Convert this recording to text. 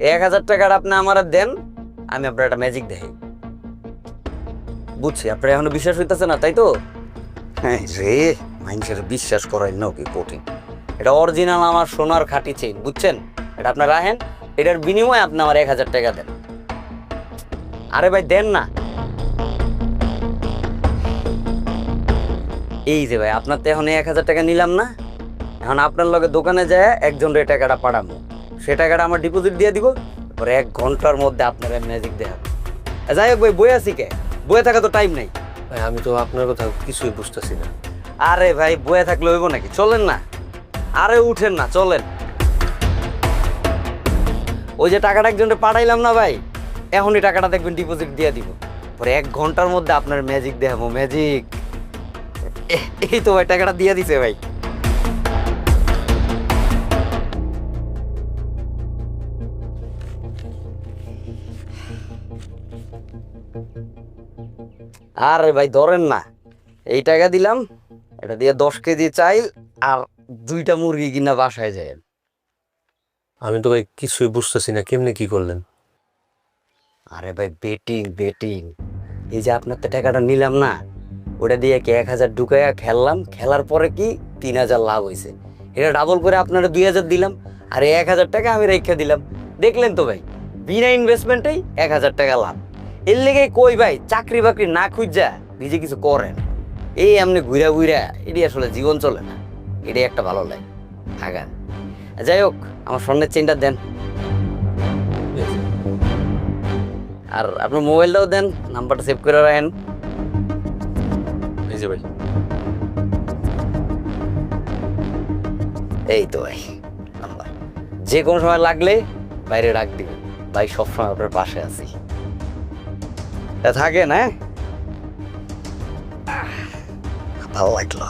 1000 টাকার আপনি আমার দেন, আমি আপনার একটা ম্যাজিক দেখাই। বুঝছি আপনার এখনো বিশ্বাস হইতেছে না, তাই তো? হ্যাঁ রে, মানুষের বিশ্বাস করাই নাকি কঠিন। এটা অরিজিনাল আমার সোনার খাঁটি চেইন, বুঝছেন? এটা আপনার রাখেন, এটার বিনিময়ে আপনি আমার 1000 টাকা দেন। আরে ভাই দেন না। এই যে ভাই, আপনার তো এখন 1000 টাকা নিলাম না, এখন আপনার লগে দোকানে যায় একজন রে টাকাটা পাঠাবো, সে টাকাটা আমার ডিপোজিট দিয়ে দিব, পরে 1 ঘন্টার মধ্যে আপনার ম্যাজিক দেখাবো। যাই হোক ভাই, বই আছি কে? বইয়ে থাকা তো টাইম নাই। ভাই আমি তো আপনার কথা কিছুই বুঝতেছি না। আরে ভাই, বইয়ে থাকলে হইব নাকি? চলেন না। আরে উঠেন না, চলেন। ওই যে টাকাটা একজনকে পাঠাইলাম না ভাই, এখনই টাকাটা দেখবেন ডিপোজিট দিয়ে দিব, পরে 1 ঘন্টার মধ্যে আপনার ম্যাজিক দেখাবো, ম্যাজিক। এই তো ভাই, টাকাটা দিয়ে দিছে ভাই। আরে ভাই ধরেন না, এই টাকা দিলাম, এটা দিয়ে 10 কেজি চাইল আর 2টা মুরগি কিনা বাসায় যায়। আমি তো ভাই কিছুই বুঝতেছি না, কেমনে কি করলেন? আরে ভাই বেটিং বেটিং, এই যে আপনার তো টাকাটা নিলাম না, ওটা দিয়ে কি 1000 ঢুকাইয়া খেললাম, খেলার পরে কি 3000 লাভ হয়েছে, এটা ডাবল করে আপনারা 2000 দিলাম, আর এই 1000 টাকা আমি রেখে দিলাম। দেখলেন তো ভাই, বিনা ইনভেস্টমেন্টেই 1000 টাকা লাভ। এর লেগে কই ভাই, চাকরি বাকরি না খুঁজা নিজে কিছু করেন, এই এমনি ঘুরা ঘুরা এটি আসলে জীবন চলে না, এটাই একটা ভালো লাগে থাকার। যাই হোক, আমার স্বর্ণের চেনটা দেন, আর আপনার মোবাইলটাও দেন, নাম্বারটা সেভ করে রাখেন। এই যে ভাই। এই তো ভাই নাম্বার, যে কোনো সময় লাগলে বাইরে ডাক দিবেন, ভাই সবসময় আপনার পাশে আছি। তা থাকেন, হ্যাঁ? ভালো লাগলো।